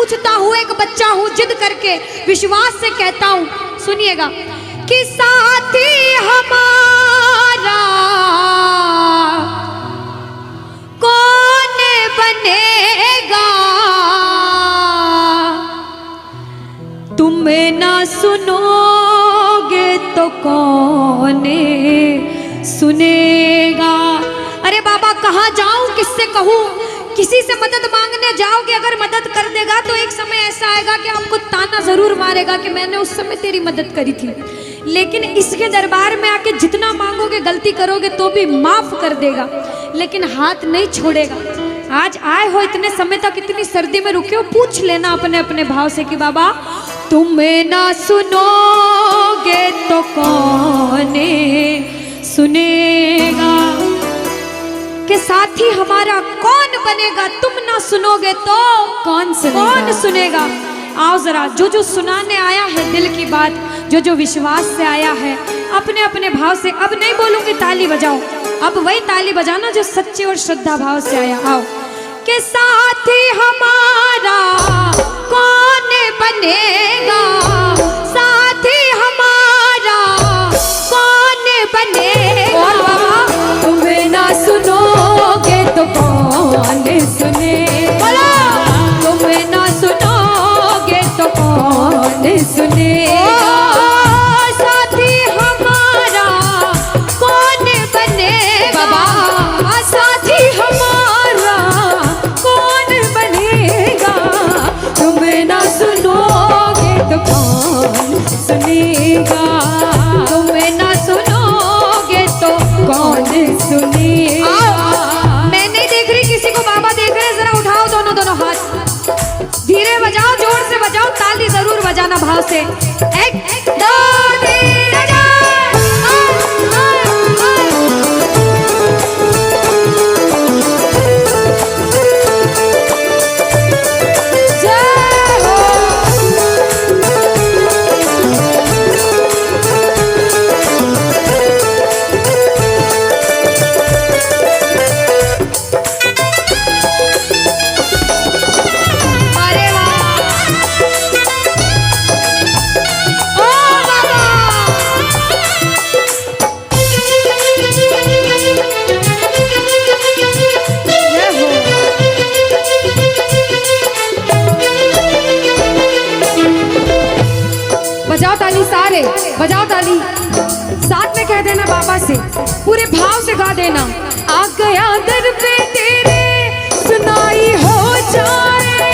पूछता हूँ, एक बच्चा हूँ, जिद करके विश्वास से कहता हूँ, सुनिएगा कि साथी हमारा कौन बनेगा, तुम ना सुनोगे तो कौन सुनेगा। अरे बाबा कहाँ जाऊं, किससे कहूँ, किसी से मदद मांगने जाओगे, अगर मदद कर देगा तो एक समय ऐसा आएगा कि आपको ताना जरूर मारेगा कि मैंने उस समय तेरी मदद करी थी, लेकिन इसके दरबार में आके जितना मांगोगे, गलती करोगे तो भी माफ कर देगा, लेकिन हाथ नहीं छोड़ेगा। आज आए हो इतने समय तक, इतनी सर्दी में रुके हो, पूछ लेना अपने अपने भाव से कि बाबा तुम ना सुनोगे तो कौन सुनेगा, कि साथी हमारा कौन बनेगा, तुम ना सुनोगे तो कौन सुनेगा। आओ जरा, जो जो सुनाने आया है दिल की बात, जो जो विश्वास से आया है, अपने अपने भाव से, अब नहीं बोलूंगी ताली बजाओ, अब वही ताली बजाना जो सच्चे और श्रद्धा भाव से आया। आओ कि साथी हमारा कौन बनेगा, साथी हमारा कौन बनेगा, और बाबा तुम्हें ना सुनोगे तो कौन सुनेगा, तुम्हें ना सुनोगे तो कौन सुनेगा, साथी हमारा कौन बनेगा, साथी हमारा कौन बनेगा, तुम्हें ना सुनोगे तो कौन सुनेगा, तुम्हें ना सुनोगे तो कौन सुनेगा। मैं नहीं देख रही किसी को, बाबा देख रहे हैं, जरा उठाओ दोनों दोनों हाथ, धीरे बजाओ, जोर से बजाओ, ताली जरूर बजाना भाव से। एक दो तीन बजाओ ताली, सारे बजाओ ताली, साथ में कह देना बाबा से, पूरे भाव से गा देना। आ गया दर पे तेरे सुनाई हो जाए,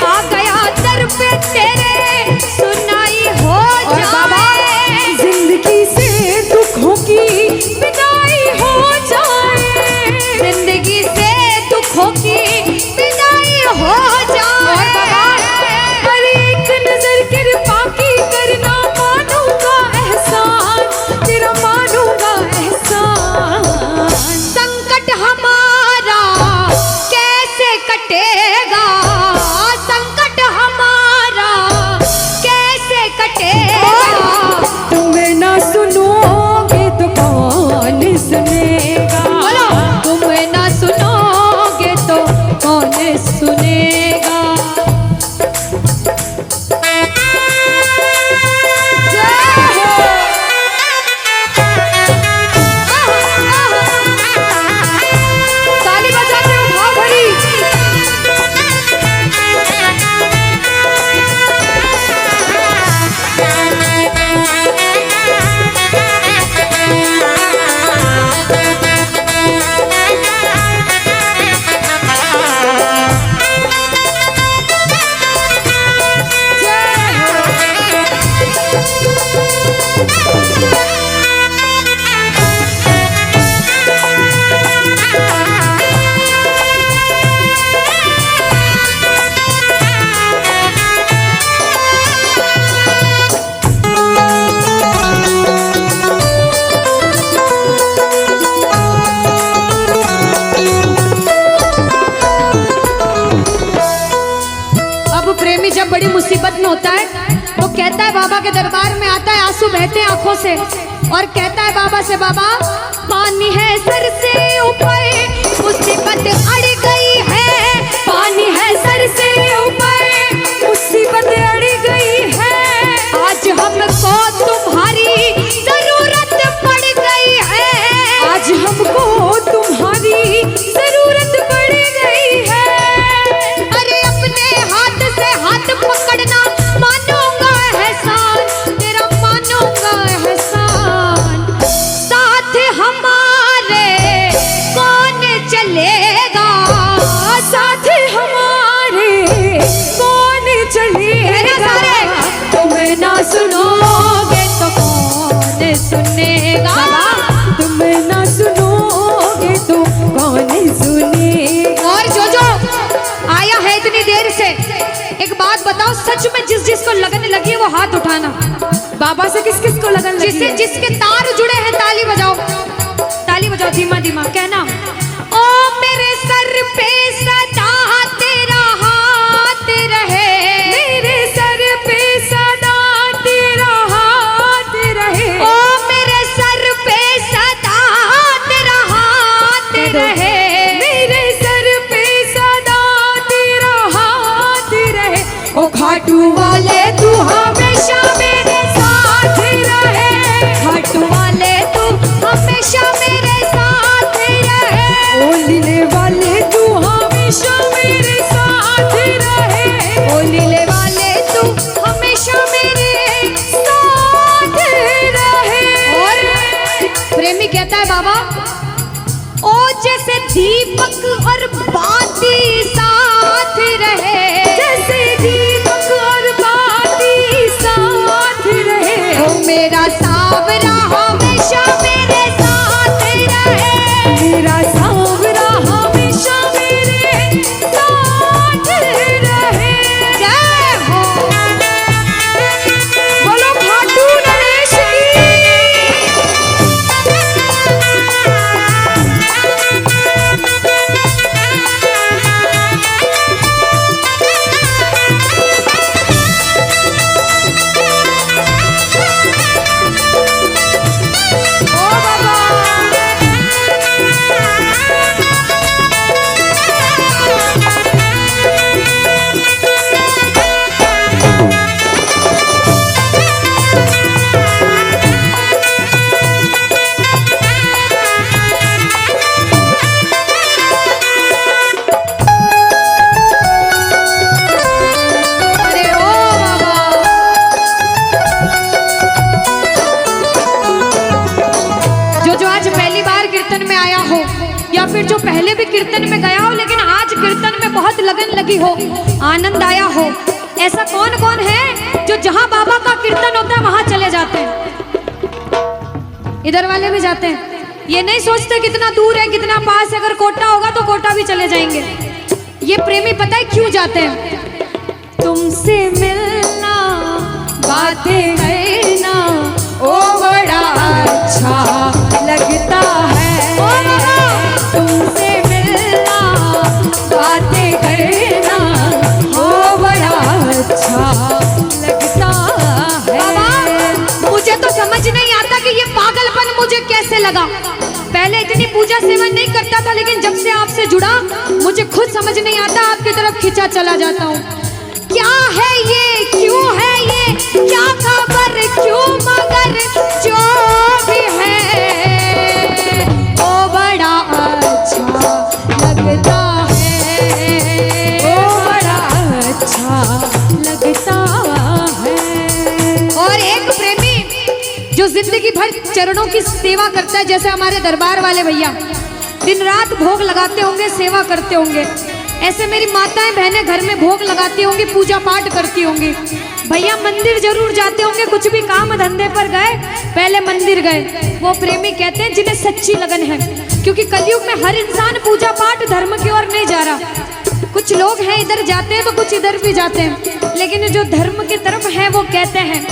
आ गया दर पे तेरे सुनाई हो जाए, जिंदगी से दुखों की विदाई हो जाए, जिंदगी से दुखों की विदाई हो जाए, पर एक नजर कृपा की करना, मानूंगा एहसान तेरा, मानूंगा एहसान, संकट हमारा कैसे कटेगा, संकट हमारा कैसे कटेगा, तुम्हें ना सुनोगे तो कौन सुनेगा, तुम्हें ना सुनोगे तो कौन सुनेगा। ताली बजाते हो भाव भरी, जब बड़ी मुसीबत में होता है तो कहता है, बाबा के दरबार में आता है, आंसू बहते हैं आंखों से, और कहता है बाबा से, बाबा पानी है सर से ऊपर, मुसीबत अड़ गई है, पानी है सर से ऊपर, सच में जिस जिसको लगन लगी है वो हाथ उठाना। बाबा से किस किस को लगन लगी जिससे है? जिसके तार जुड़े हैं ताली बजाओ, ताली बजाओ धीमा धीमा, कहना ओ मेरे सर पे सदा तेरा हाथ रहे, मेरे सर पे सदा तेरा हाथ रहे, ओ मेरे सर पे सदा तेरा हाथ रहे, मेरे सर पे सदा तेरा हाथ रहे। ओ खाटू वाले तू हमेशा मेरे साथ रहे, खाटू वाले तू हमेशा मेरे साथ रहे, ओ लीले वाले तू हमेशा मेरे साथ रहे, ओ लीले वाले तू हमेशा मेरे साथ रहे। और प्रेमी कहता है बाबा ओ जैसे दीपक और बाती साथ रहे, जैसे दीपक और बाती साथ रहे, ओ मेरा सावरा हमेशा मेरे साथ रहे, मेरा सांवरा हमेशा मेरे साथ रहे। जय हो बोलो खाटू नरेश ओ बाबा। अरे ओ बाबा, जो आज पहली बार कीर्तन में आया हो या फिर जो पहले भी कीर्तन में गया हो लेकिन आज कीर्तन में बहुत लगन लगी हो, आनंद आया हो, ऐसा कौन कौन है जो जहां बाबा का कीर्तन होता है वहां चले जाते हैं? इधर वाले भी जाते हैं, ये नहीं सोचते कितना दूर है कितना पास है, अगर कोटा होगा तो कोटा भी चले जाएंगे। ये प्रेमी पता है क्यों जाते हैं? तुमसे मिलना बातें करना ओ बड़ा अच्छा लगता है, ओ बाबा। तुमसे मिलना बातें करना ओ बड़ा अच्छा लगता है। बाबा मुझे तो समझ नहीं आता कि ये पागलपन मुझे कैसे लगा। पहले इतनी पूजा सेवन नहीं करता था लेकिन जब से आपसे जुड़ा मुझे खुद समझ नहीं आता, आपकी तरफ खिंचा चला जाता हूँ। क्या है ये, क्यों है ये, क्या खबर, क्यों मगर जो भी है ओ बड़ा अच्छा लगता है, ओ बड़ा अच्छा लगता है। और एक प्रेमी जो जिंदगी भर चरणों की सेवा करता है, जैसे हमारे दरबार वाले भैया दिन रात भोग लगाते होंगे, सेवा करते होंगे, ऐसे मेरी माताएं बहनें घर में भोग लगाती होंगी, पूजा पाठ करती होंगी। भैया मंदिर जरूर जाते होंगे, कुछ भी काम धंधे पर गए पहले मंदिर गए। वो प्रेमी कहते हैं जिन्हें सच्ची लगन है, क्योंकि कलयुग में हर इंसान पूजा पाठ धर्म की ओर नहीं जा रहा। कुछ लोग हैं इधर जाते हैं तो कुछ इधर भी जाते हैं, लेकिन जो धर्म की तरफ है वो कहते हैं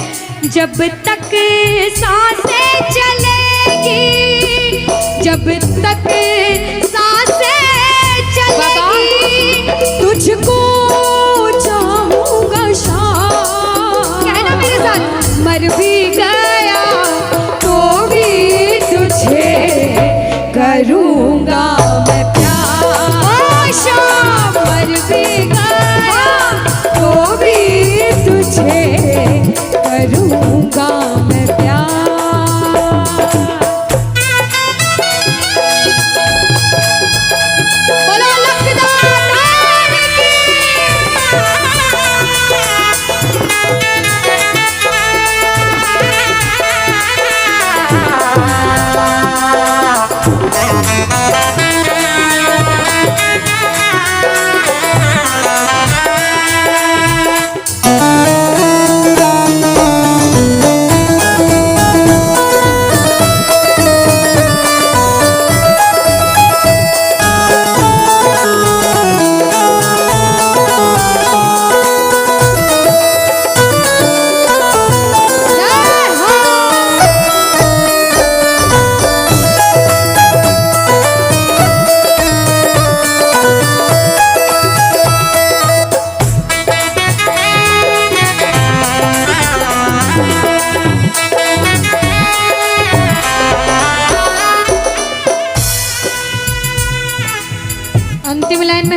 जब तक सांसें चलेगी, जब तक सांसें चलेगी तुझको चाहूंगा शाम, कहना मेरे साथ, मर भी गया तो भी तुझे करूंगा मैं प्यार। ओ शाम, मर भी गया तो भी तुझे करूंगा मैं प्यार।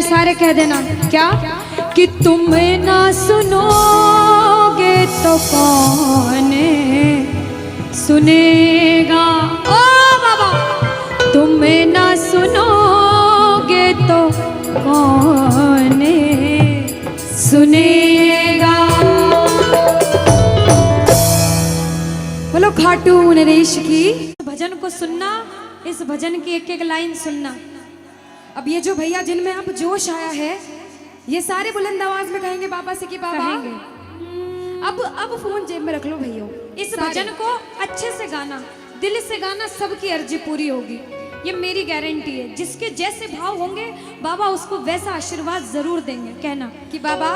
सारे कह देना क्या कि तुम ना सुनोगे तो कौन सुनेगा। ओ बाबा, तुम ना सुनोगे तो कौन सुनेगा। बोलो खाटू नरेश की। भजन को सुनना, इस भजन की एक एक लाइन सुनना। अब ये जो भैया जिनमें अब जोश आया है, ये सारे बुलंद आवाज में कहेंगे बाबा से कि बाबा अब फोन जेब में रख लो भैया। इस भजन को अच्छे से गाना, दिल से गाना, सबकी अर्जी पूरी होगी, ये मेरी गारंटी है। जिसके जैसे भाव होंगे बाबा उसको वैसा आशीर्वाद जरूर देंगे। कहना कि बाबा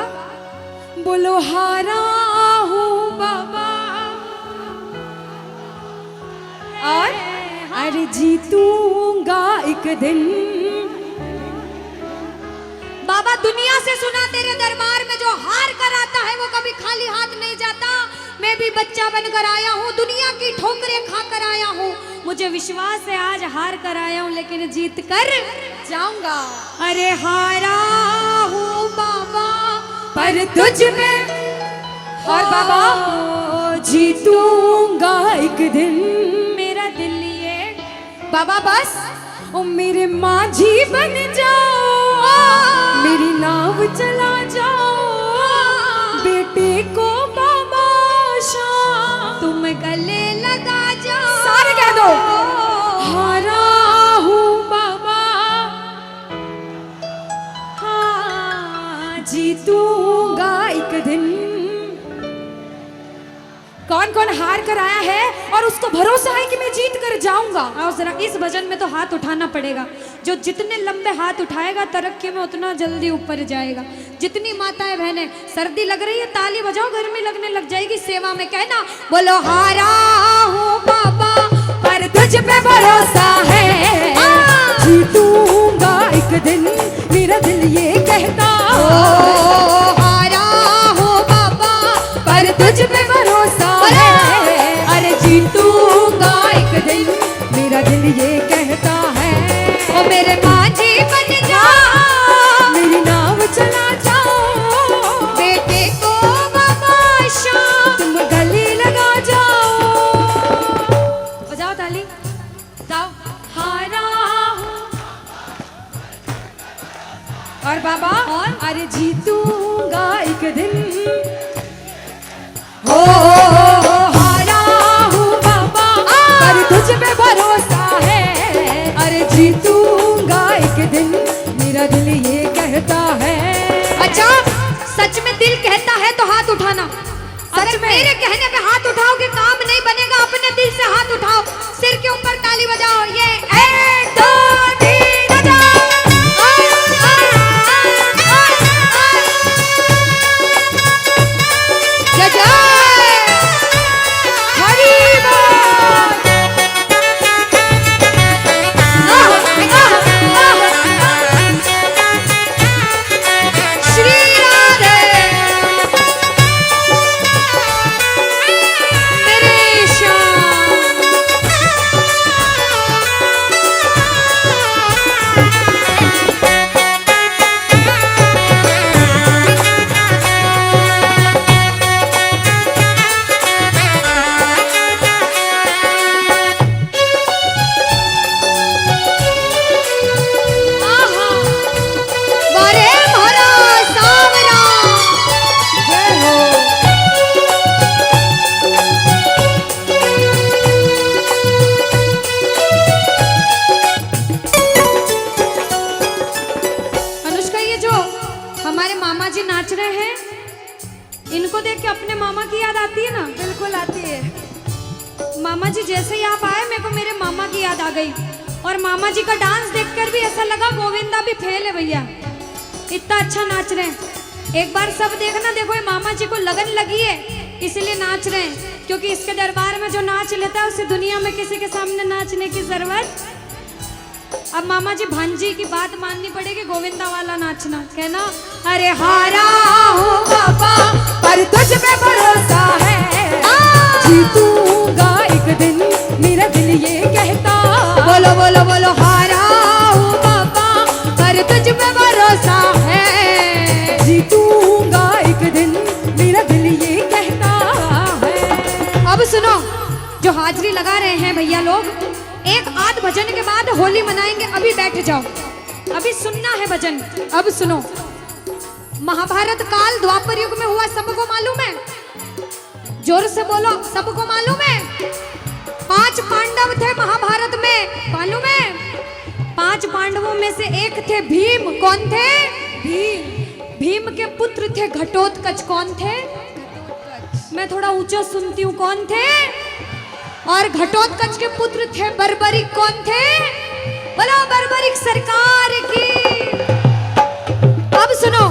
बोलो हारा हूँ बाबा और अरे जीतूंगा एक दिन। बाबा दुनिया से सुना तेरे दरबार में जो हार कर आता है वो कभी खाली हाथ नहीं जाता। मैं भी बच्चा बनकर आया हूँ, दुनिया की ठोकरें खाकर आया हूँ। मुझे विश्वास है आज हार कर आया हूँ लेकिन जीत कर जाऊंगा। अरे हारा हूँ बाबा पर तुझ में और बाबा जीतूंगा एक दिन। मेरा दिल ये बाबा बस ओ मेरे माझी बन जाओ, मेरी नाव चला जाओ, बेटे को बाबा शाम तुम गले लगा जाओ। सारे कह दो हारा हूँ बाबा, हाँ जीतूंगा एक दिन। कौन कौन हार कर आया है और उसको भरोसा है कि मैं जीत कर जाऊंगा। और जरा इस भजन में तो हाथ उठाना पड़ेगा। जो जितने लंबे हाथ उठाएगा तरक्की में उतना जल्दी ऊपर जाएगा। जितनी माताएं बहनें सर्दी लग रही है ताली बजाओ, गर्मी लगने लग जाएगी सेवा में। कहना बोलो हारा हूँ बाबा पर तुझ पे भरोसा है, जीतूंगा एक दिन मेरा दिल ये कहता। हारा हूँ बाबा पर तुझ पे भरोसा है, अरे जीतूंगा एक दिन मेरा दिल ये कहता है। ओ मेरे माझी बन जाओ, मेरी नाव चला जाओ, बेटे को बाबा शाम तुम गले लगा जाओ। बजाओ ताली, जाओ हारा और बाबा और अरे जीतूंगा एक दिन। हो हारा हूँ बाबा पर तुझ पे भरोसा है, अरे जीतूंगा एक दिन मेरा दिल ये कहता है। अच्छा सच में दिल कहता है तो हाथ उठाना। सच में मेरे कहने पे हाथ उठाओगे काम नहीं बनेगा। अपने दिल से हाथ उठाओ, सिर के ऊपर ताली बजाओ। ये 1 2 3 बजाओ। जय जय इनको देख के अपने मामा की याद आती है ना? बिल्कुल आती है। मामा जी जैसे ही आप आए मेरे को मेरे मामा की याद आ गई। और मामा जी का डांस देखकर भी ऐसा लगा गोविंदा भी फेल है भैया, इतना अच्छा नाच रहे हैं। एक बार सब देखना, देखो ये मामा जी को लगन लगी है इसलिए नाच रहे हैं, क्योंकि इसके दरबार में जो नाच लेता है उसे दुनिया में किसी के सामने नाचने की जरूरत। अब मामा जी भांजी की बात माननी पड़ेगी, गोविंदा वाला नाचना। कहना अरे हारा हूँ बाबा पर तुझ पे भरोसा है, जीतूंगा एक दिन मेरा दिल ये कहता। बोलो बोलो बोलो हारा हूँ बाबा पर तुझ पे भरोसा लगा रहे हैं भैया लोग, एक आध भजन के बाद होली मनाएंगे। अभी बैठ जाओ, अभी सुनना है भजन। अब सुनो, महाभारत काल द्वापर युग में हुआ, सबको मालूम है? जोर से बोलो, सबको मालूम है? 5 पांडव थे महाभारत में, मालूम है? 5 पांडवों में से एक थे भीम। कौन थे? भीम। भीम के पुत्र थे घटोत्कच। कौन थे? मैं थोड़ा ऊंचा सुनती हूँ। कौन थे? और घटोत्कच के पुत्र थे बर्बरिक। कौन थे? बोलो बर्बरिक सरकार की। अब सुनो,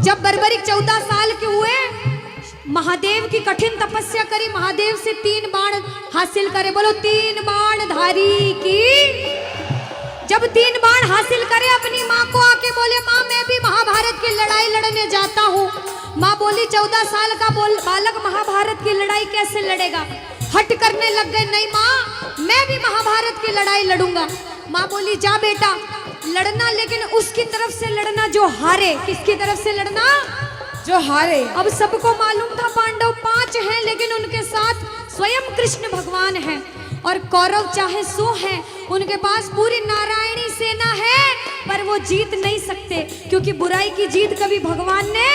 जब बर्बरिक 14 साल के हुए, महादेव की कठिन तपस्या करी, महादेव से 3 बाण हासिल करे। बोलो 3 बाण धारी की। जब 3 बाण हासिल करे, अपनी माँ को आके बोले, माँ मैं भी महाभारत की लड़ाई लड़ने जाता हूँ। माँ बोली 14 साल का बालक महाभारत की लड़ाई कैसे लड़ेगा? हट करने लग गए, नहीं माँ मैं भी महाभारत की लड़ाई लड़ूंगा। माँ बोली जा बेटा लड़ना, लेकिन उसकी तरफ से लड़ना जो हारे। किसकी तरफ से लड़ना? जो हारे। अब सबको मालूम था पांडव 5 हैं, लेकिन उनके साथ स्वयं कृष्ण भगवान हैं। और कौरव चाहे 100 हैं, उनके पास पूरी नारायणी सेना है, पर वो जीत नहीं सकते, क्योंकि बुराई की जीत कभी भगवान ने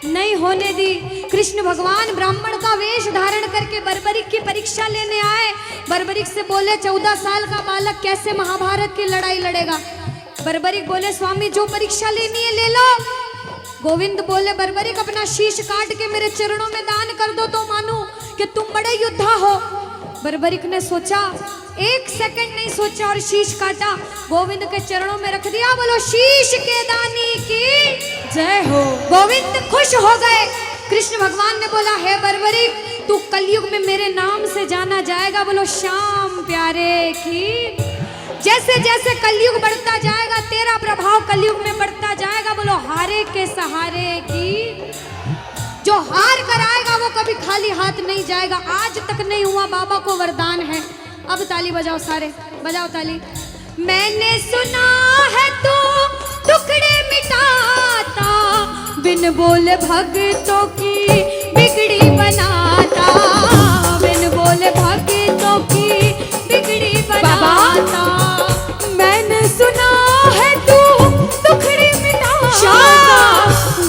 नहीं होने दी। कृष्ण भगवान ब्राह्मण का वेश धारण करके बर्बरिक की परीक्षा लेने आए। बर्बरिक से बोले 14 साल का बालक कैसे महाभारत की लड़ाई लड़ेगा? बर्बरिक बोले स्वामी जो परीक्षा लेनी है ले लो। गोविंद बोले बर्बरिक अपना शीश काट के मेरे चरणों में दान कर दो तो मानूं कि तुम बड़े योद्धा हो। बर्बरिक ने सोचा, 1 सेकंड नहीं सोचा और शीश काटा, गोविंद के चरणों में रख दिया। बोलो शीश के दानी की जय हो। गोविंद खुश हो गए। कृष्ण भगवान ने बोला हे बर्बरिक तू कलयुग में मेरे नाम से जाना जाएगा। बोलो श्याम प्यारे की। जैसे जैसे कलयुग बढ़ता जाएगा तेरा प्रभाव कलयुग में बढ़ता जाएगा। बोलो हारे के सहारे की। जो हार कर आएगा वो कभी खाली हाथ नहीं जाएगा। आज तक नहीं हुआ, बाबा को वरदान है। अब ताली बजाओ, सारे बजाओ ताली। मैंने सुना है तू टुकड़े मिटाता, बिन बोले भक्तों की बिगड़ी बनाता, बिन बोले भक्तों की बिगड़ी बनाता। मैंने सुना है तू टुकड़े मिटाता,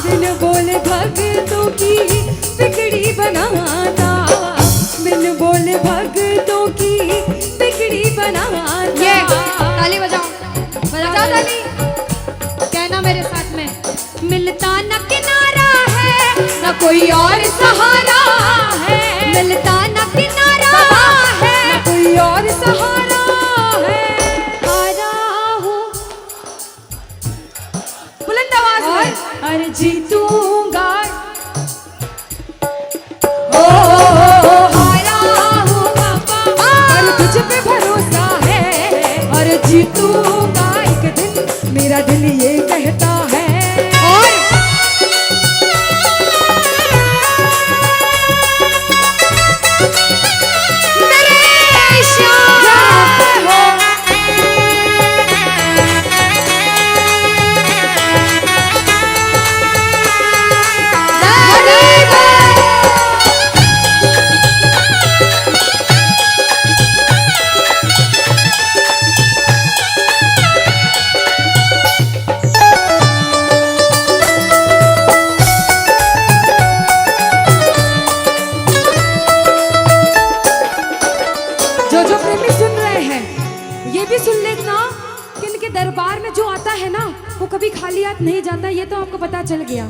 बिन बोले भक्तों की बिगड़ी बनाता, बिन बोले भक्तों की बिगड़ी बनाता। ये ताली बजाओ, बजाओ ताली। कहना मेरे साथ में, मिलता न किनारा है न कोई और सहारा है, मिलता न किनारा है न कोई और सहारा है। हारा हूँ बुलंद आवाज में, अरे जीतूंगा। हारा हूँ बाबा, और तुझ पे भरोसा है, और जीतूंगा एक दिन, मेरा दिल ये कहता है। और मेरे श्याम हो। जो प्रेमी सुन रहे हैं ये भी सुन लेना कि इनके दरबार में जो आता है ना वो कभी खाली हाथ नहीं जाता। ये तो आपको पता चल गया।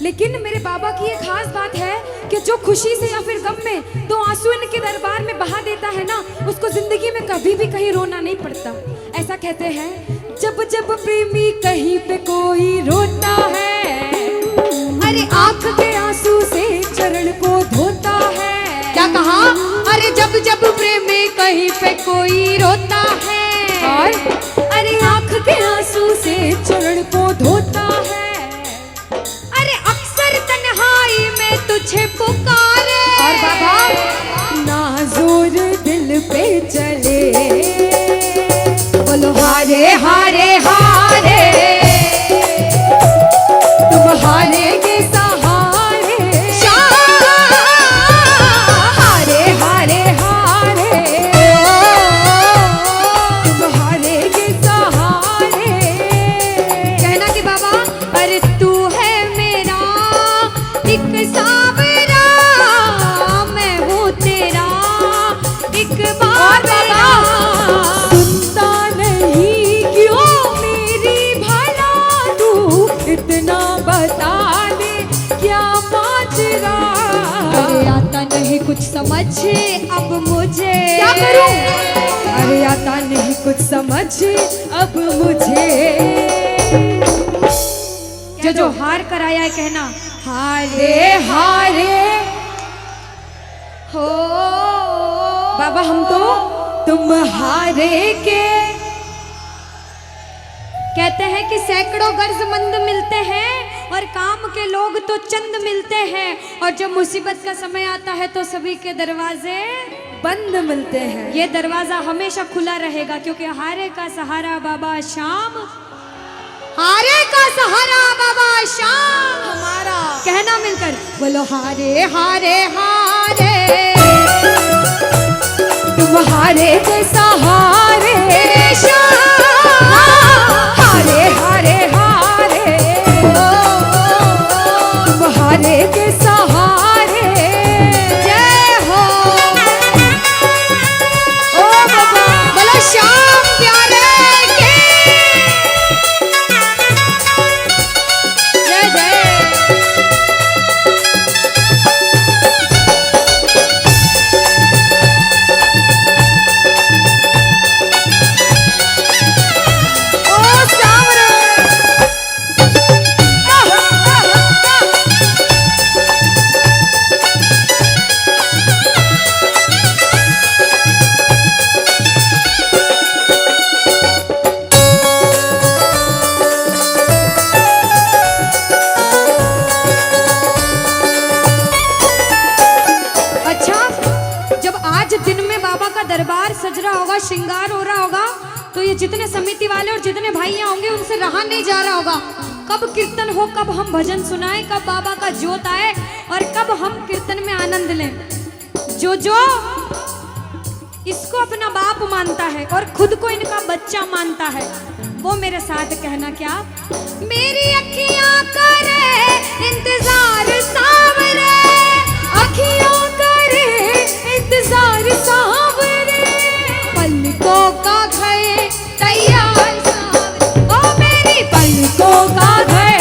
लेकिन मेरे बाबा की एक खास बात है कि जो खुशी से या फिर गम में 2 आंसू इनके दरबार में बहा देता है ना, उसको जिंदगी में कभी भी कहीं रोना नहीं पड़ता। ऐसा कहते हैं, जब जब प्रेमी कहीं पे कोई रोता है, अरे आंख के आंसू से चरण को धोता है। क्या कहा? अरे जब जब प्रेमी कहीं पे कोई रोता है, और अरे आंख के आंसू से चरण को धोता है। अरे अक्सर तन्हाई में तुझे पुकारे। और बाबा नाज़ुर दिल पे चले, बोलो हारे हारे हारे, तुम हारेगे सहारे। हारे हारे हारे, नहीं कुछ समझ अब मुझे, क्या करूं? अरे आता नहीं कुछ समझ अब मुझे। जो हार कर आया है कहना हारे हारे हो बाबा, हम तो तुम हारे के। कहते हैं कि सैकड़ों गर्जमंद मिलते हैं और काम के लोग तो चंद मिलते हैं, और जब मुसीबत का समय आता है तो सभी के दरवाजे बंद मिलते हैं। ये दरवाजा हमेशा खुला रहेगा, क्योंकि हारे का सहारा बाबा शाम, हारे का सहारा बाबा शाम हमारा। कहना मिलकर बोलो हारे हारे हारे, तुम हारे के सहारे शाम, हारे हारे हारे, तुम हारे के सहारे। जय हो ओ बाबा, बोलो शाम प्यारे के जय जय। दरबार सज रहा होगा, श्रृंगार हो रहा होगा, तो ये जितने समिति वाले और जितने भाइयां होंगे उनसे रहा नहीं जा रहा होगा। कब कीर्तन हो, कब हम भजन सुनाएं, कब बाबा का जोत आए और कब हम कीर्तन में आनंद लें। जो इसको अपना बाप मानता है और खुद को इनका बच्चा मानता है, वो मेरे साथ कहना क्या, मेरी अखियां करे इंतजार सावरे, अखियां करे इंतजार सावरे, पलकों का घर तैयार सावरे, ओ मेरी पलकों का घर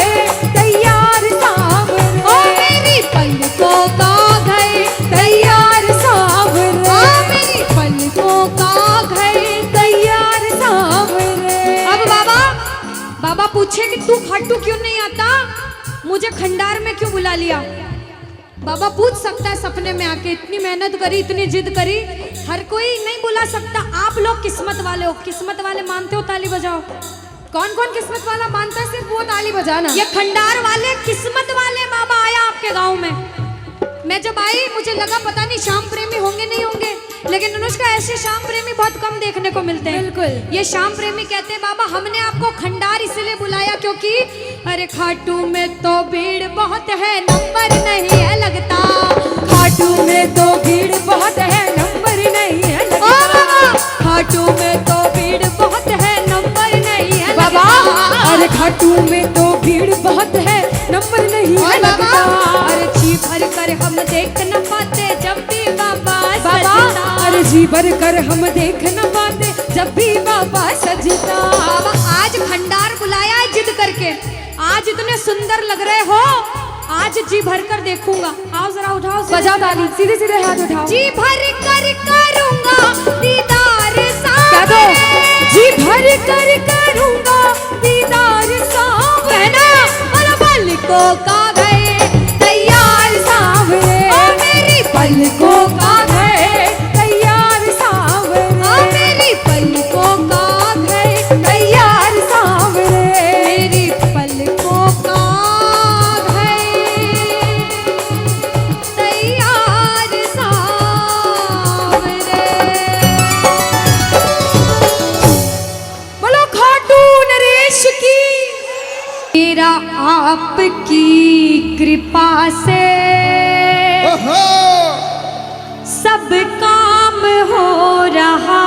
तैयार सावरे, ओ मेरी पलकों का घर तैयार सावरे, ओ मेरी पलकों का घर तैयार सावरे। अब बाबा पूछे कि तू खाटू क्यों नहीं आता, मुझे खंडार में क्यों बुला लिया। बाबा पूछ सकता है सपने में आके, इतनी मेहनत करी, इतनी जिद करी, हर कोई नहीं बुला सकता। आप लोग किस्मत वाले हो, किस्मत वाले मानते हो, ताली बजाओ। कौन कौन किस्मत वाला मानता है, सिर्फ वो ताली बजाना। ये खंडार वाले किस्मत वाले बाबा आया आपके गांव में। मैं जब आई मुझे लगा पता नहीं श्याम प्रेमी होंगे नहीं होंगे, लेकिन अनुष्का ऐसे श्याम प्रेमी बहुत कम देखने को मिलते हैं। बिल्कुल। ये श्याम प्रेमी कहते हैं बाबा हमने आपको खंडार इसलिए बुलाया क्योंकि अरे खाटू में तो भीड़ बहुत है, नंबर नहीं है लगता, खाटू में तो भीड़ बहुत है, नंबर नहीं है लगता, खाटू में तो भीड़ बहुत है, नंबर नहीं है बाबा, अरे खाटू में तो भीड़ बहुत है, नंबर नहीं है लगता, अरे जी भर कर हम देख न पाते जब भी बाबा सजता, अरे जी भर कर हम देख न पाते जब भी बाबा सजता। बाबा आज खंडार बुलाया है जिद करके, आज इतने सुंदर लग रहे हो, आज जी भर कर देखूंगा। आओ जरा उठाओ, बजाओ ताली, सीधे सीधे हाथ उठाओ। जी भर कर करूंगा दीदार क्या दो, जी भर कर करूंगा दीदार सावरे, कहना और पलकों का घर तैयार सावरे, ओ मेरी पलकों का घर तैयार सावरे, ओ मेरी पलकों का घर तैयार सावरे, मेरी पलकों का घर तैयार सावरे। बोलो खाटू नरेश की। मेरा आपकी कृपा से सब काम हो रहा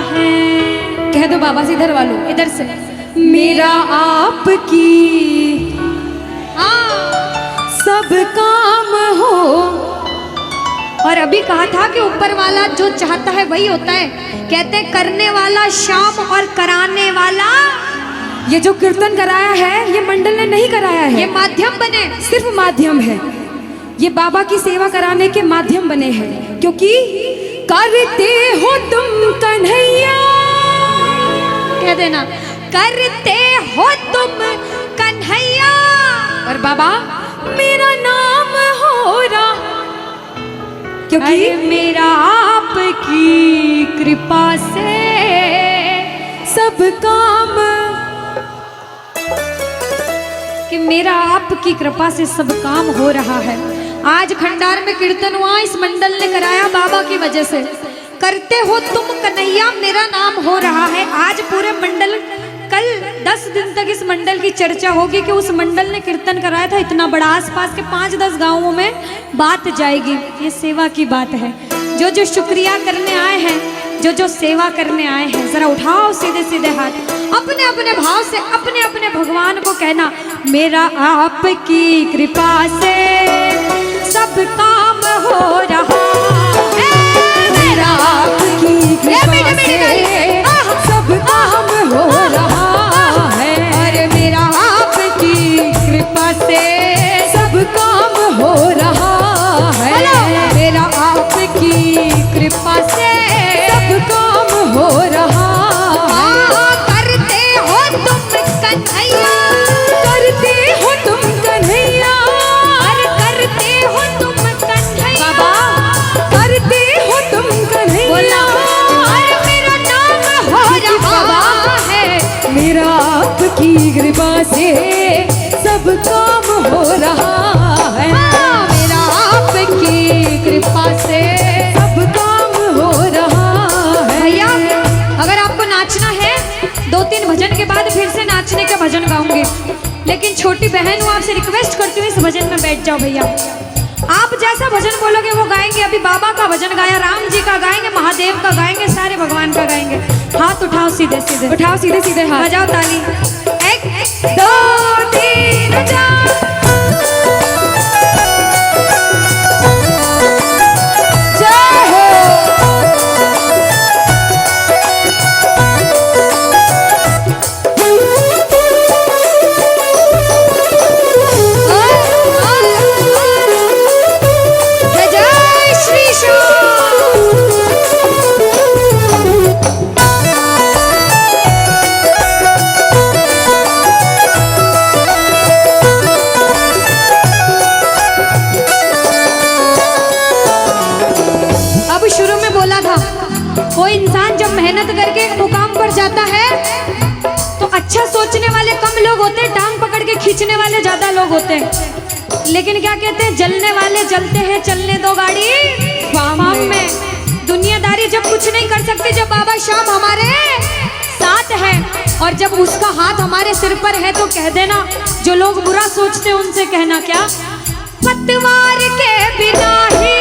है। कह दो बाबा से, इधर वालों, इधर से, मेरा आपकी सब काम हो। और अभी कहा था कि ऊपर वाला जो चाहता है वही होता है। कहते हैं करने वाला श्याम और कराने वाला, ये जो कीर्तन कराया है ये मंडल ने नहीं कराया है, ये माध्यम बने, सिर्फ माध्यम है। ये बाबा की सेवा कराने के माध्यम बने हैं, क्योंकि करते हो तुम कन्हैया, कह देना करते हो तुम कन्हैया, और बाबा मेरा नाम हो रहा, क्योंकि अरे मेरा आपकी कृपा से सब काम, कि मेरा आपकी कृपा से सब काम हो रहा है। आज खंडार में कीर्तन हुआ, इस मंडल ने कराया बाबा की वजह से। करते हो तुम कन्हैया, मेरा नाम हो रहा है। आज पूरे मंडल, कल 10 दिन तक इस मंडल की चर्चा होगी कि उस मंडल ने कीर्तन कराया था इतना बड़ा, आसपास के 5-10 गांवों में बात जाएगी। ये सेवा की बात है। जो जो शुक्रिया करने आए हैं, जो जो सेवा करने आए हैं, जरा उठाओ सीधे सीधे हाथ, अपने अपने भाव से अपने अपने भगवान को कहना, मेरा आपकी कृपा से सब काम हो रहा है, मेरा आपकी कृपा से सब काम हो रहा है, अरे मेरा आपकी कृपा से सब काम हो रहा है, मेरा आपकी कृपा से सब काम हो रहा है। करते हो तुम कन्हैया, करते हो तुम कन्हैया, अरे करते हो तुम कन्हैया, बाबा करते हो तुम कन्हैया, बोला अरे मेरा नाम हो रहा है, मेरा आपकी कृपा से सब काम हो रहा है, मेरा आपकी कृपा से सब काम हो रहा है। भैया अगर आपको नाचना है, 2-3 भजन के बाद फिर से नाचने का भजन गाऊंगी, लेकिन छोटी बहन हूँ, आपसे रिक्वेस्ट करती हूँ इस भजन में बैठ जाओ भैया। आप जैसा भजन बोलोगे वो गाएंगे। अभी बाबा का भजन गाया, राम जी का गाएंगे, महादेव का गाएंगे, सारे भगवान का गाएंगे। हाथ उठाओ सीधे सीधे, उठाओ सीधे सीधे हाथ, बजाओ ताली, 1 2 3 4। जय हो। जय श्री श्याम। अब शुरू में बोला था, कोई इंसान जब मेहनत करके एक मुकाम पर जाता है तो अच्छा सोचने वाले कम लोग होते हैं, टांग पकड़ के खींचने वाले ज्यादा लोग होते हैं। लेकिन क्या कहते हैं, जलने वाले जलते हैं, चलने दो गाड़ी फार्म में। दुनियादारी जब कुछ नहीं कर सकती, जब बाबा श्याम हमारे साथ है और जब उसका हाथ हमारे सिर पर है, तो कह देना, जो लोग बुरा सोचते हैं उनसे कहना क्या, पतवार के बिना ही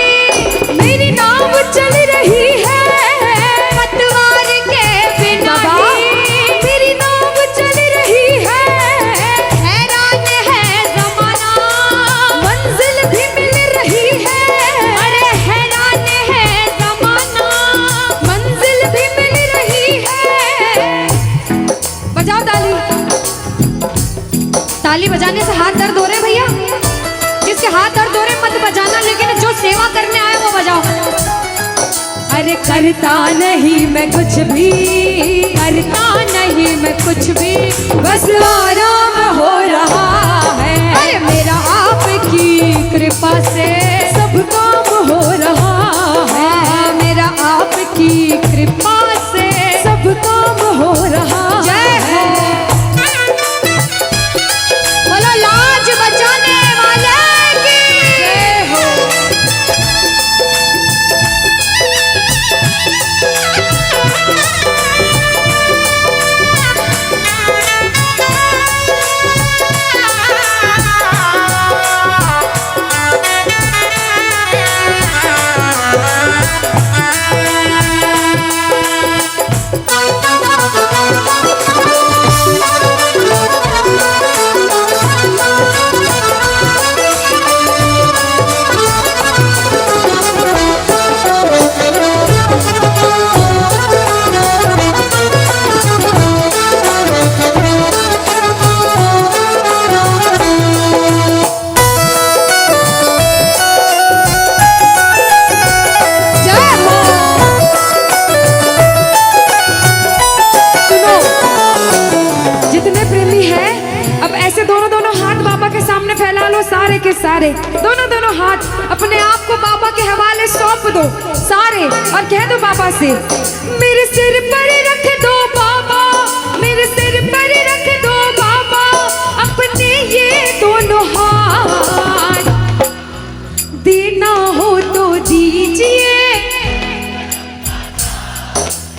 मेरी नाव चल रही है, पतवार के बिना ही मेरी नाव चल रही है, हैरान है जमाना, मंजिल भी मिल रही है, अरे हैरान है जमाना, मंजिल भी मिल रही है। बजाओ ताली। ताली बजाने से हाथ दर्द हो रहे भैया, जिसके हाथ दर्द हो रहे मत बजाना, लेकिन जो सेवा करने आए वो बजाओ। अरे करता नहीं मैं कुछ भी, करता नहीं मैं कुछ भी, बस आराम हो रहा है, अरे मेरा आपकी कृपा से सब काम हो रहा है, मेरा आपकी कृपा से सब काम हो रहा जय है। बोलो लाज बचाने वाले की जय हो। सारे, दोनों दोनों हाथ अपने आप को बाबा के हवाले सौंप दो सारे, और कह दो बाबा से, मेरे सिर पर रख दो बाबा, मेरे सिर पर रख दो बाबा अपने ये दोनों हाथ, देना हो तो दीजिए,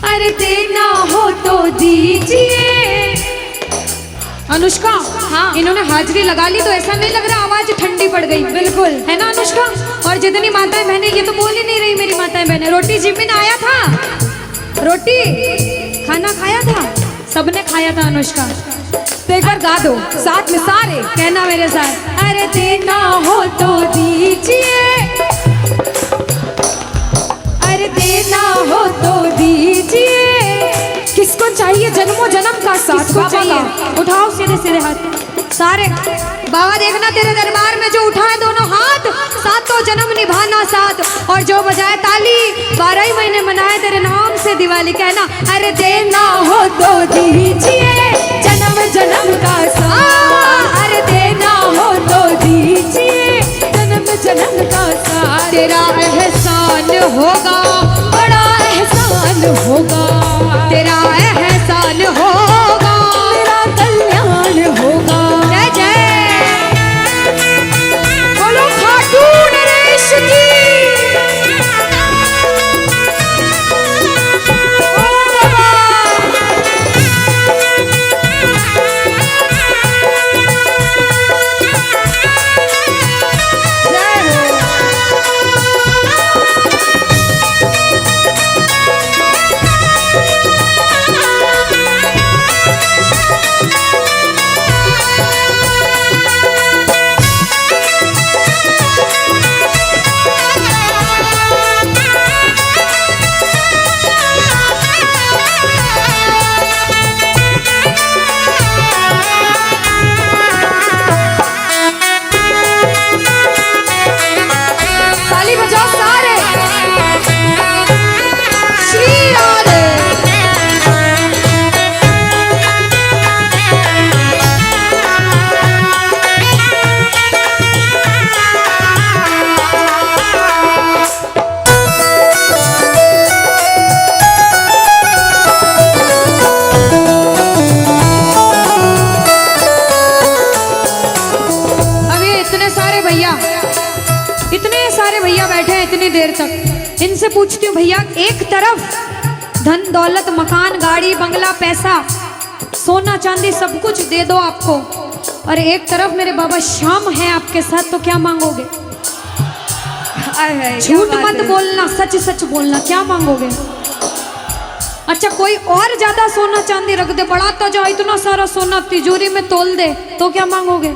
अरे देना हो तो दीजिए। अनुष्का, हाँ, इन्होंने हाजिरी लगा ली तो ऐसा नहीं लग रहा आवाज ठंडी पड़ गई? बिल्कुल, है ना अनुष्का? और जितनी माताएं बहनें, ये तो बोल ही नहीं रही मेरी माताएं बहनें। रोटी जिमिन आया था, रोटी खाना खाया था, सबने खाया था अनुष्का। तो एक बार गा दो साथ में सारे, कहना मेरे साथ, अरे देना हो तो दीजिए, अरे देना हो तो दीजिए। किसको चाहिए जन्मों जन्म का साथ? किसको चाहिए? उठाओ सीधे सीधे हाथ सारे। बाबा देखना तेरे दरबार में जो उठाए दोनों हाथ, सातों जन्म निभाना साथ, और जो बजाए ताली 12 ही महीने मनाए तेरे नाम से दिवाली। कहना, अरे देना हो तो दीजिए जन्म जन्म का साथ, अरे देना हो तो दीजिए जन्म जन्म का साथ। तेरा एहसान होगा, बड़ा एहसान होगा, तेरा एहसान होगा, तेरा कल्याण होगा। जय जय बोलो खाटू नरेश की। देर तक इनसे पूछती हूँ, भैया एक तरफ धन दौलत मकान गाड़ी बंगला पैसा सोना चांदी सब कुछ दे दो आपको, और एक तरफ मेरे बाबा श्याम है आपके साथ, तो क्या मांगोगे? झूठ मत बोलना, सच सच बोलना, क्या मांगोगे? अच्छा कोई और ज्यादा सोना चांदी रख दे, बढ़ाता जाओ इतना सारा सोना तिजोरी में तोल दे, तो क्या मांगोगे?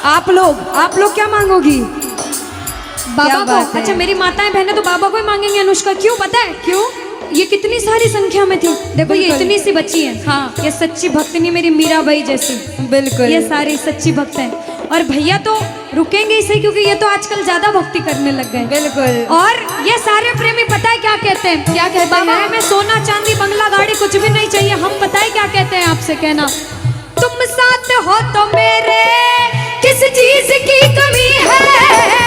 आप लोग क्या मांगोगी? बाबा को। अच्छा मेरी माताएं बहनें तो बाबा को ही मांगेंगे अनुष्का, क्यों पता है? क्यों? ये कितनी सारी संख्या में थी, देखो ये इतनी सी बच्ची है, हाँ ये सच्ची भक्तनी मेरी मीराबाई जैसी, बिल्कुल ये सारी सच्ची भक्त हैं। और भैया तो रुकेंगे ही सही, क्योंकि ये तो आजकल ज्यादा भक्ति करने लग गए। बिल्कुल। और ये सारे प्रेमी पता है क्या कहते हैं? क्या कहते हैं? बाबा हमें सोना चांदी बंगला गाड़ी कुछ भी नहीं चाहिए, हम पता है क्या कहते हैं आपसे? कहना, तुम साथ हो तो मेरे किस चीज की कमी है,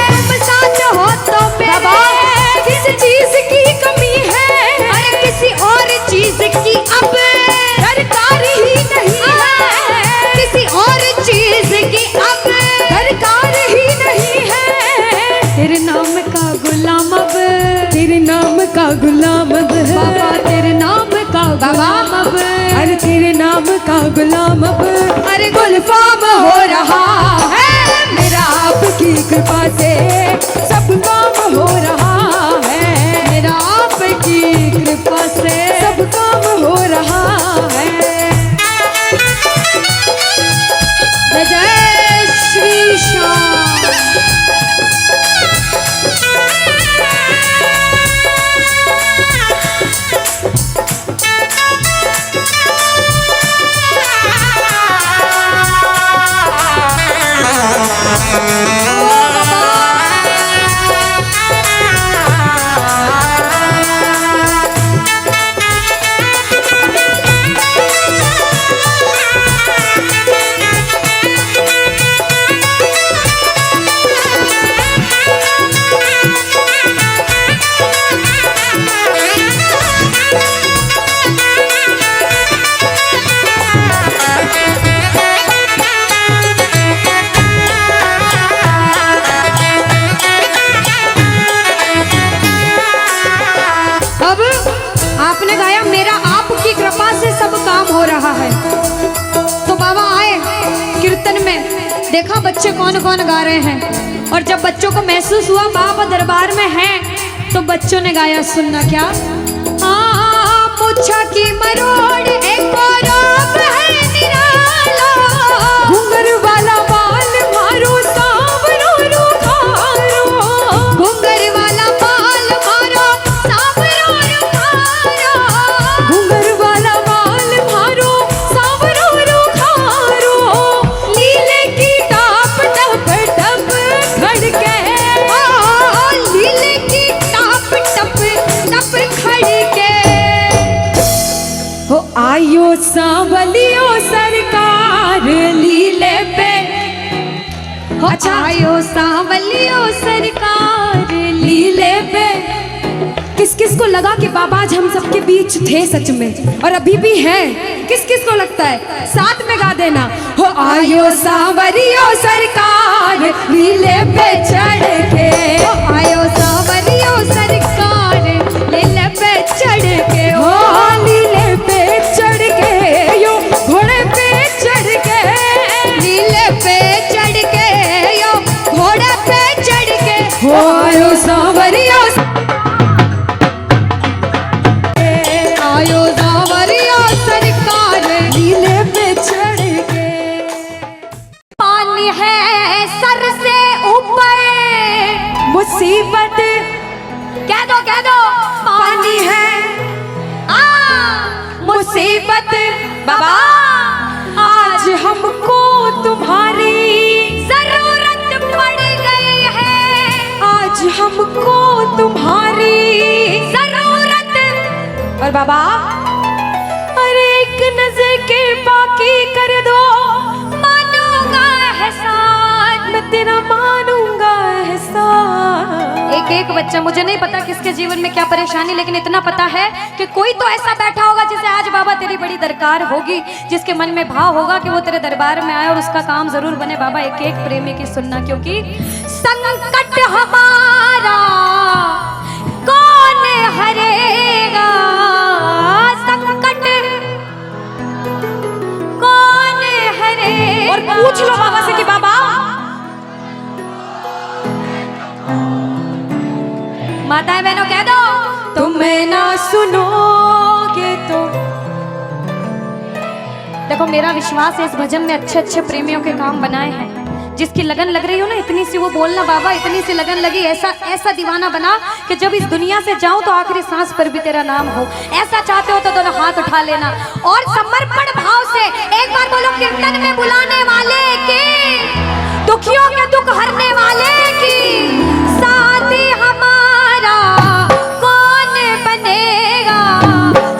तुम साथ हो तो मेरे किस चीज की कमी है, अरे किसी और चीज की अब दरकार ही नहीं है, किसी और चीज की अब दरकार ही नहीं है। तेरे नाम का गुलाम अब, तेरे नाम का गुलाम अब बाबा, तेरे नाम का गुलाम अब, अरे तेरे नाम का गुलाम अब, अरे गुलफाम हो रहा है मेरा आपकी कृपा से, सब काम हो रहा है मेरा आपकी कृपा से, सब काम हो रहा है। जय श्री श्याम। देखा बच्चे कौन कौन गा रहे हैं, और जब बच्चों को महसूस हुआ बाबा दरबार में हैं, तो बच्चों ने गाया, सुनना क्या। मुच्छा की मरोड़ एक और है निराला, घुंघर वाला बाल मारो सांवरो रुखारो, घुंघर वाला बाल मारो सांवरो रुखारो, घुंघर वाला बाल मारो सांवरो रुखारो, लीले की टाप टप टप खड़के, लीले की टाप टप टप खड़के, हो आयो सांवलियो सरकार लीले पे। अच्छा, आयो सांवलियो सरकार लीले पे। किस किस को लगा कि बाबा आज हम सबके बीच थे सच में, और अभी भी हैं? किस किस को लगता है? साथ में गा देना, हो आयो सांवरियो सरकार लीले पे चढ़ के, हो आयो सांवलियो सरकार लीले पे चढ़ के, हो लीले पे चढ़ के, यो घोड़े पे चढ़ के, लीले पे चढ़ के, यो घोड़े पे चढ़ के, हो आयो सांवरियो आयो सांवरियो सरकार लीले पे चढ़ के। पानी है सर से ऊपर, मुसीबत कह दो पानी है, मुसीबत बाबा आज हमको तुम्हारी जरूरत पड़ गई है, आज हमको तुम्हारी जरूरत। और बाबा अरे एक नजर के बाकी कर दो, मानूंगा एहसान, मैं तेरा मानूंगा एहसान। एक एक बच्चा, मुझे नहीं पता किसके जीवन में क्या परेशानी, लेकिन इतना पता है कि कोई तो ऐसा बैठा होगा जिसे आज बाबा तेरी बड़ी दरकार होगी, जिसके मन में भाव होगा कि वो तेरे दरबार में आए और उसका काम जरूर बने। बाबा एक एक प्रेमी की सुनना, क्योंकि संकट हमारा कौन हरेगा, संकट कौन हरेगा। और पूछ लो बाबा से कि बाबा माताएं बहनों कह दो, तुम्हें ना सुनोगे तो। देखो मेरा विश्वास है इस भजन में अच्छे अच्छे प्रेमियों के काम बनाए हैं। जिसकी लगन लग रही हो ना, इतनी सी वो बोलना बाबा, इतनी सी लगन लगी, ऐसा ऐसा दीवाना बना कि जब इस दुनिया से जाऊं तो आखिरी सांस पर भी तेरा नाम हो। ऐसा चाहते हो तो दोनों हाथ उठा लेना और समर्पण भाव से एक बार बोलो, कीर्तन में बुलाने वाले की, दुखियों के दुख हरने वाले की, साथी हमारा कौन बनेगा,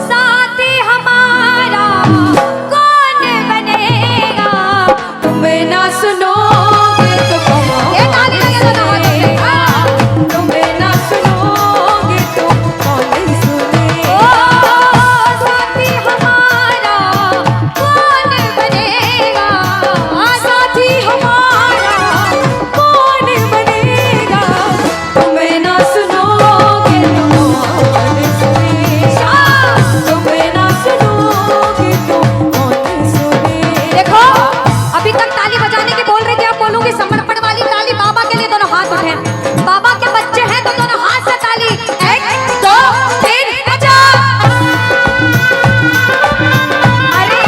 साथी हमारा कौन बनेगा। तुम्हें ना सुनो ये ताली लगे दोनों हाथों से। तुम्हें ना सुनोगे तो कौन सुनेगा। साथी हमारा कौन बनेगा, साथी हमारा कौन बनेगा। तुम्हें ना सुनोगे तो कौन सुनेगा। तुम्हें ना सुनोगे तो कौन सुनेगा। देखो अभी तक ताली बजाने की बोल रही थी, अब बोलूंगी समर्पण वाली ताली। बाबा के लिए दोनों हाथ उठे, बाबा के बच्चे हैं तो दोनों हाथ से ताली। 1 2 3 बजा। अरे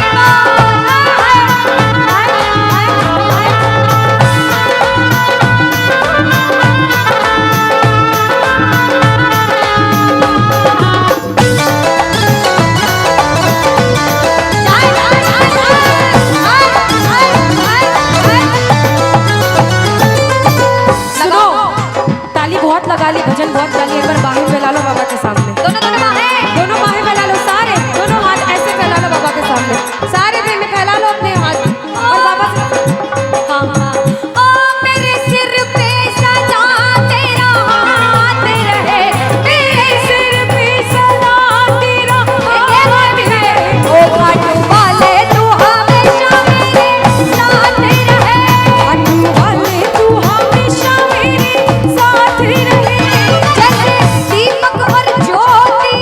सुनो, ताली बहुत लगा ली, भजन बहुत गा ली, एक बार बाहें फैला लो बाबा के सामने। दोनों दोनों बाहें, दोनों बाहें फैला लो, सारे दोनों हाथ ऐसे फैला लो बाबा के सामने। सारे प्रेमी फैला लो अपने हाथ और बाबा से हाँ हाँ। ओ मेरे सिर पे सदा तेरा हाथ रहे, मेरे सिर पे सदा तेरा हाथ रहे। ओ घाट वाले तू हमेशा मेरे साथ रहे, घाट वाले तू हमेशा मेरे साथ रहे। जैसे दीपक और ज्योति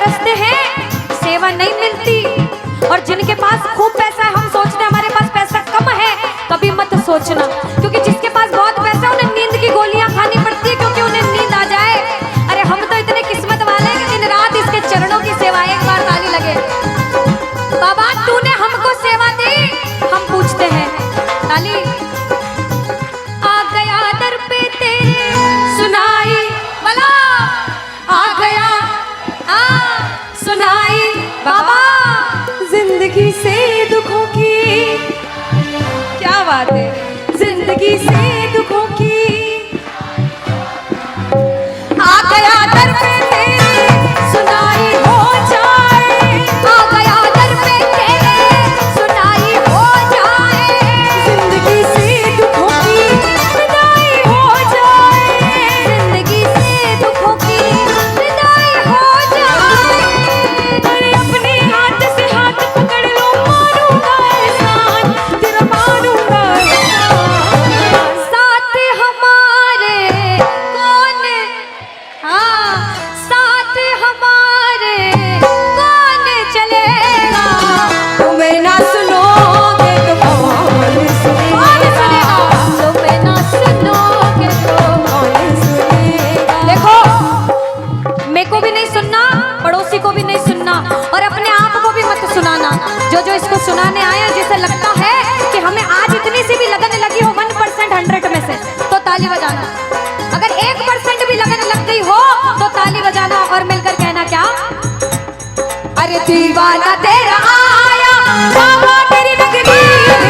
तरसते हैं, सेवा नहीं मिलती। और जिनके पास खूब पैसा है, हम सोचते हैं हमारे पास पैसा कम है, कभी मत सोचना, क्योंकि जिसके पास बहुत पैसा है उन्हें नींद की गोलियां खानी पड़ती है, क्योंकि उन्हें नींद आ जाए। अरे हम तो इतने किस्मत वाले हैं कि दिन रात इसके चरणों की सेवा, एक बार ताली लगे। बाबा तूने हमको सेवा दी, हम पूछते हैं ताली। आ गया दर पे तेरे सुनाई वाला, आ गया सुनाई बाबा जिंदगी से दुखों की, क्या बात है, जिंदगी से दुखों की, आ गया दर पे तेरे सुनाई हो जाए, आ गया दर पे तेरे सुनाई हो जाए, जिंदगी से दुखों की विदाई हो जाए, जिंदगी से दुखों की विदाई हो जाए। अरे अपने हाथ से हाथ पकड़ लो, मारूंगा एहसान, तेरा मारूंगा एहसान। साथ हमारे कौन, हाँ साथ हमारे कौन चलेगा, तुम्हें ना सुनोगे तो कौन सुनेगा, तुम्हें ना सुनोगे तो। कौन सुनेगा। देखो, मेरे को भी नहीं सुनना, पड़ोसी को भी नहीं सुनना, और अपने आप को भी मत सुनाना। जो इसको सुनाने आए, जिसे लगता है कि हमें आज इतनी सी भी लगन लगी हो 1% 100 में से, तो ताली बजाना। अगर 1% भी लगन लग गई हो तो ताली बजाना और मिलकर कहना क्या, अरे दीवाना तेरा आया बाबा तेरी नगरी में,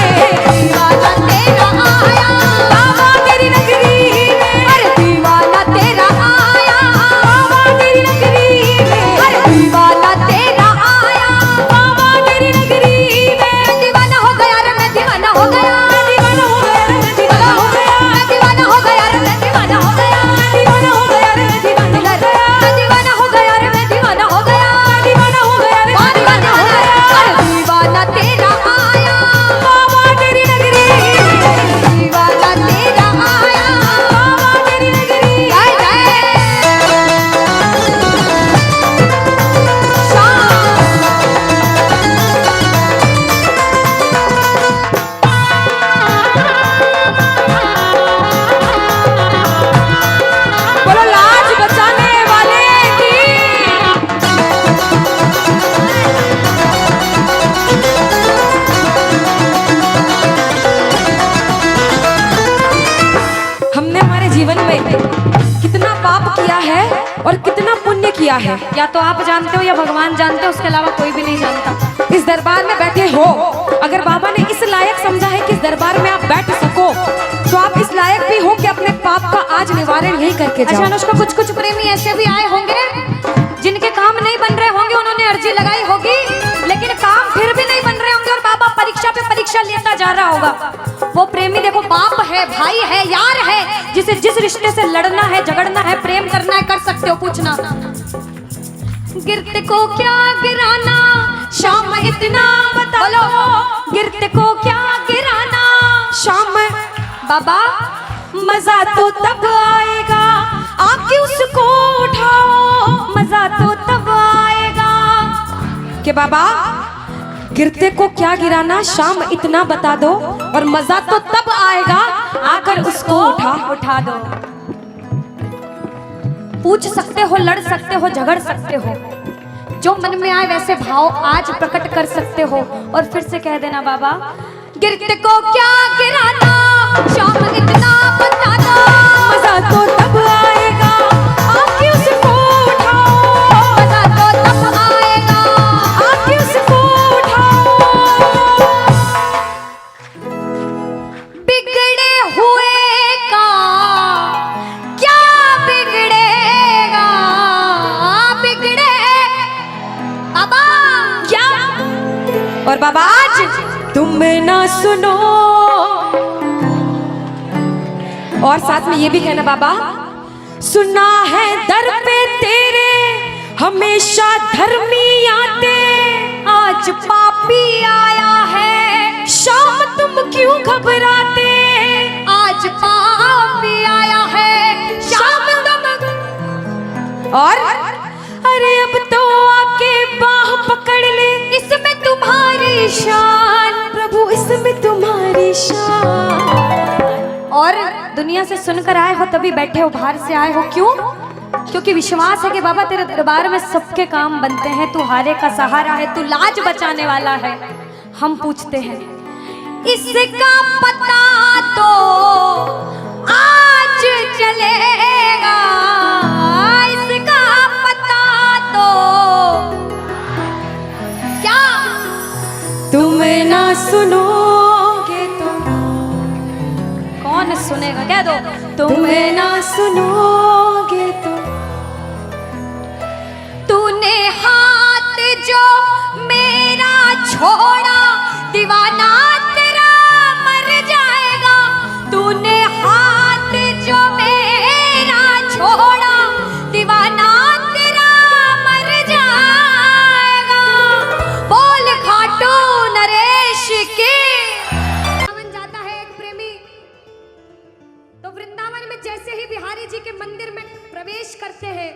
दीवाना तेरा आया बाबा तेरी नगरी में, अरे दीवाना तेरा आया बाबा तेरी नगरी में, अरे दीवाना तेरा आया बाबा तेरी नगरी में। दीवाना हो गया रे मैं, दीवाना हो गया, दीवाना हो गया रे मैं, दीवाना हो गया, दीवाना हो गया रे मैं, दीवाना हो गया, दीवाना हो गया रे मैं, दीवाना हो गया, दीवाना हो गया रे मैं, दीवाना हो गया, दीवाना हो गया रे मैं, दीवाना हो गया। अरे दीवाना तेरा आया बाबा तेरी नगरी में, दीवाना तेरा आया बाबा तेरी नगरी। जय जय बोलो लाज बचाने वाले की। हमने हमारे जीवन में कितना पाप किया है और कितना पुण्य किया है, या तो आप जानते हो या भगवान जानते हो, उसके अलावा कोई भी नहीं जानता। इस दरबार में बैठे हो, अगर बाबा ने इस लायक समझा है कि इस दरबार में आप बैठ सको, तो आप इस लायक भी हो कि अपने पाप का आज निवारण यही करके जाओ। अच्छा अनुष्का, कुछ प्रेमी ऐसे भी आए होंगे जिनके काम नहीं बन रहे होंगे, उन्होंने अर्जी लगाई होगी, लेकिन काम फिर भी नहीं बन रहे होंगे, और बाबा परीक्षा पे परीक्षा लेता जा रहा होगा। वो प्रेमी देखो, बाप है, भाई है, यार है, जिसे जिस रिश्ते से लड़ना है, झगड़ना है, प्रेम करना है, कर सकते हो। पूछना गिरते को क्या गिराना, शाम इतना बता लो, गिरते को क्या गिराना शाम बाबा, मजा तो तब आएगा आके उसको उठाओ, मजा तो तब आएगा कि बाबा गिरते को क्या गिराना, शाम इतना बता दो, और मजा तो तब आएगा आकर उसको उठा दो। पूछ सकते हो, लड़ सकते हो, झगड़ सकते हो, जो मन में आए वैसे भाव आज प्रकट कर सकते हो, और फिर से कह देना बाबा, गिरते को क्या गिराना, शाम इतना बता दो, मजा तो तब आएगा आके उसको उठाओ, मजा तो तब आएगा आके उसको उठाओ। बिगड़े हुए का क्या बिगड़ेगा, बिगड़े बाबा क्या। और बाबा आज तुम ना सुनो, और साथ में ये भी कहना बाबा, सुना है दर पे तेरे हमेशा धर्मी आते, आज पापी आया है, शाम तुम क्यों घबराते, आज पापी आया है, शाम तुम। और अरे अब तो और दुनिया से सुनकर आए हो तभी बैठे हो, बाहर से आए हो क्यों? क्योंकि विश्वास है कि बाबा तेरे दरबार में सबके काम बनते हैं, तू हारे का सहारा है, तू लाज बचाने वाला है। हम पूछते हैं इसका पता तो आज चलेगा, इसका पता तो क्या तुम ना सुनोगे तो कौन सुनेगा? कह दो तुम ना सुनोगे तो तूने हाथ जो मेरा छोड़ा दीवाना तेरा मर जाएगा, तूने हाथ जो मेरा छोड़ा दीवाना तेरा मर जाएगा। बोल खाटू नरेश की। वृंदावन जाता है एक प्रेमी, तो वृंदावन में जैसे ही बिहारी जी के मंदिर में प्रवेश करते हैं,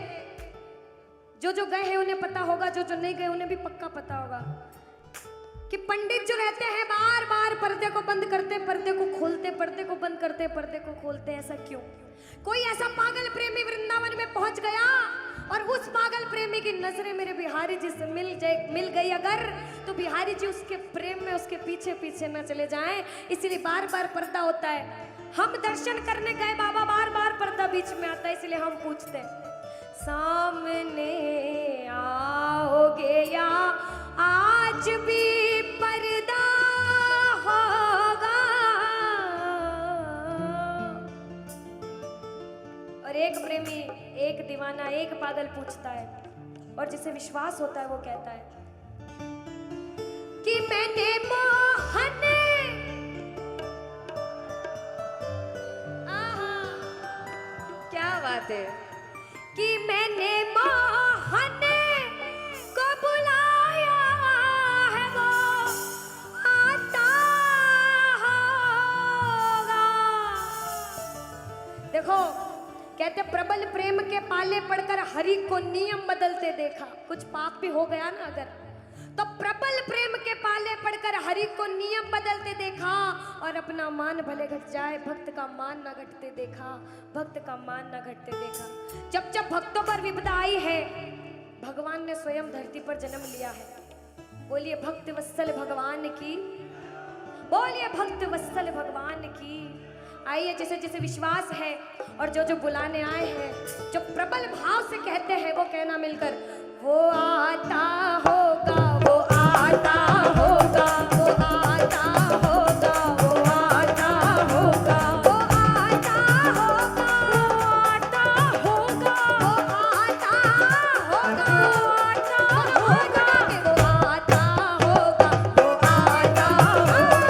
जो गए हैं उन्हें पता होगा, जो नहीं गए उन्हें भी पक्का पता होगा कि पंडित जो रहते हैं बार बार पर्दे को बंद करते, पर्दे को खोलते, पर्दे को बंद करते, पर्दे को खोलते। ऐसा क्यों? कोई ऐसा पागल प्रेमी वृंदावन में पहुंच गया और उस पागल प्रेमी की नजरें मेरे बिहारी जी से मिल गई अगर, तो बिहारी जी उसके प्रेम में उसके पीछे पीछे न चले जाएं, इसलिए बार बार पर्दा होता है। हम दर्शन करने गए बाबा, बार बार पर्दा बीच में आता है, इसलिए हम पूछते हैं सामने आओगे या आज भी पर्दा होगा? और एक प्रेमी, एक दीवाना, एक पागल पूछता है, और जिसे विश्वास होता है वो कहता है कि मैंने मोहन, क्या बात है, कि मैंने मोहन को बुलाया है, वो आता होगा। देखो कहते प्रबल प्रेम के पाले पड़कर हरि को नियम बदलते देखा। कुछ पाप भी हो गया ना अगर, तो प्रबल प्रेम के पाले पड़कर हरि को नियम बदलते देखा, और अपना मान भले घट जाए भक्त का मान न घटते देखा, भक्त का मान न घटते देखा। जब जब भक्तों पर विपदा आई है, भगवान ने स्वयं धरती पर जन्म लिया है। बोलिए भक्त वत्सल भगवान की, बोलिए भक्त वत्सल भगवान की। आइए जिसे जिसे विश्वास है और जो बुलाने आए हैं, जो प्रबल भाव से कहते हैं, वो कहना मिलकर, वो आता होगा, वो आता होगा, वो आता होगा, वो आता होगा, वो आता होगा, वो आता होगा, वो आता होगा, वो आता होगा, वो आता होगा,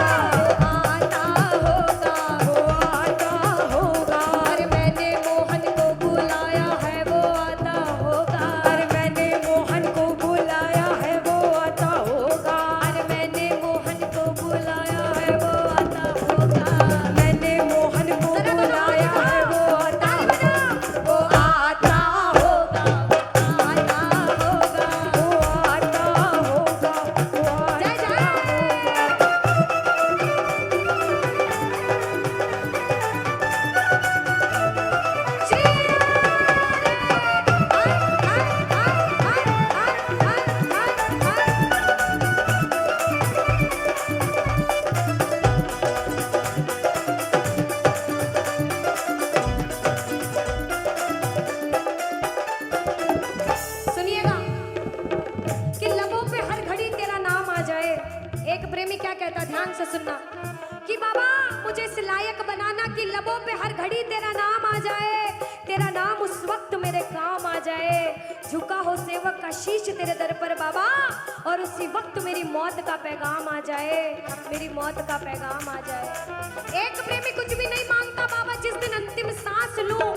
वो आता होगा, वो आता होगा। अरे मैंने मोहन को बुलाया है, वो आता होगा। अरे मैंने मोहन को बुलाया है, वो आता होगा। अरे मैंने मोहन को बुलाया है, वो आता होगा। मैंने मोहन को बुलाया है, वो आता होगा, वो आता होगा, वो आता होगा, वो आता होगा, वो आता होगा। सुनिएगा कि लबों पे हर घड़ी तेरा नाम आ जाए। एक प्रेमी क्या कहता, ध्यान से सुनना, कि बाबा मुझे इस लायक बनाना कि लबों पे हर घड़ी तेरा नाम आ जाए, तेरा नाम उस वक्त मेरे काम आ जाए। झुका हो सेवक का शीश तेरे दर पर बाबा, और उसी वक्त मेरी मौत का पैगाम आ जाए, मेरी मौत का पैगाम आ जाए। एक प्रेमी कुछ भी नहीं मांगता बाबा, जिस दिन अंतिम सांस लूं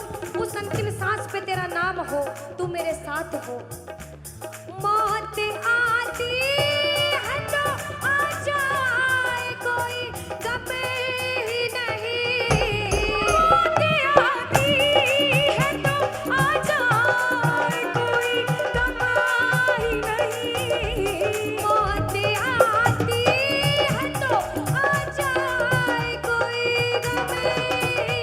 उस अंतिम सांस पे तेरा नाम हो, तू मेरे साथ हो। मौत आती है तो आ जाए, कोई गम ही नहीं। मौत आती है तो आ जाए, कोई गम ही नहीं। मौत आती है तो आ जाए, कोई गम ही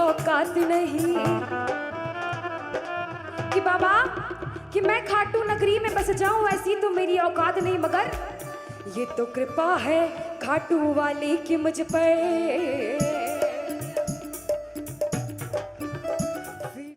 औकात नहीं कि बाबा कि मैं खाटू नगरी में बस जाऊं, ऐसी तो मेरी औकात नहीं, मगर ये तो कृपा है खाटू वाले की मुझ पर।